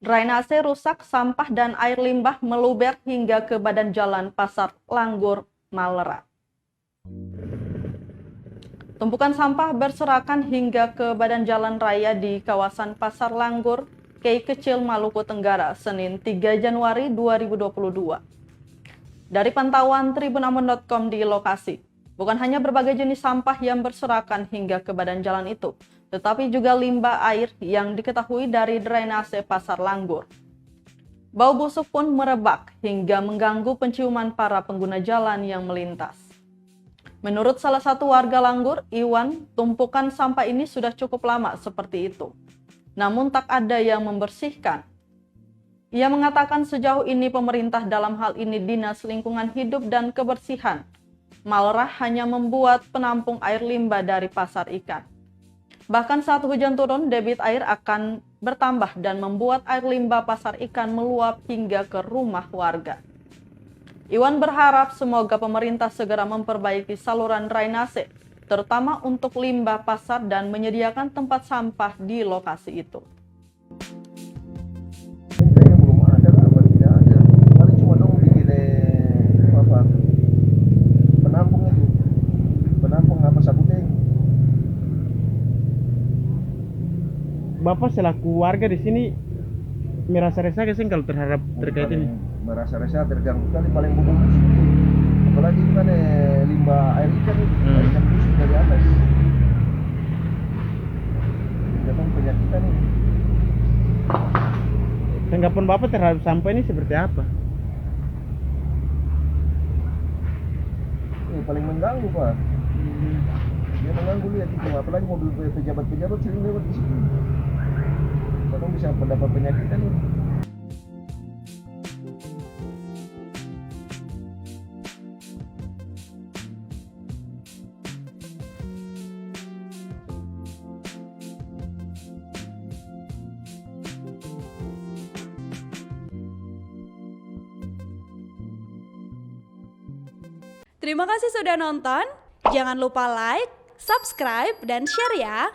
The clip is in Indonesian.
Drainase rusak, sampah dan air limbah meluber hingga ke badan jalan Pasar Langgur, Malera. Tumpukan sampah berserakan hingga ke badan jalan raya di kawasan Pasar Langgur, Kei Kecil, Maluku Tenggara, Senin 3 Januari 2022. Dari pantauan tribunambon.com di lokasi, bukan hanya berbagai jenis sampah yang berserakan hingga ke badan jalan itu, tetapi juga limbah air yang diketahui dari drainase Pasar Langgur. Bau busuk pun merebak hingga mengganggu penciuman para pengguna jalan yang melintas. Menurut salah satu warga Langgur, Iwan, tumpukan sampah ini sudah cukup lama seperti itu. Namun tak ada yang membersihkan. Ia mengatakan sejauh ini pemerintah, dalam hal ini Dinas Lingkungan Hidup dan Kebersihan Malera, hanya membuat penampung air limbah dari pasar ikan. Bahkan saat hujan turun, debit air akan bertambah dan membuat air limbah pasar ikan meluap hingga ke rumah warga. Iwan berharap semoga pemerintah segera memperbaiki saluran drainase, terutama untuk limbah pasar dan menyediakan tempat sampah di lokasi itu. Bapak selaku warga di sini merasa resah gak sih kalau terhadap terkait ini? Merasa resah, terganggu kali, paling bubuk apalagi itu kan limbah air ikan itu, air ikan busuk dari atas. Datang penyakitan ini. Tanggapan Bapak terhadap sampah ini seperti apa? Paling mengganggu, Pak. Dia mengganggu, lihat itu, apalagi mobil pejabat-pejabat sering lewat di sini. Kadang bisa mendapat penyakitan ini. Terima kasih sudah nonton. Jangan lupa like, subscribe, dan share ya.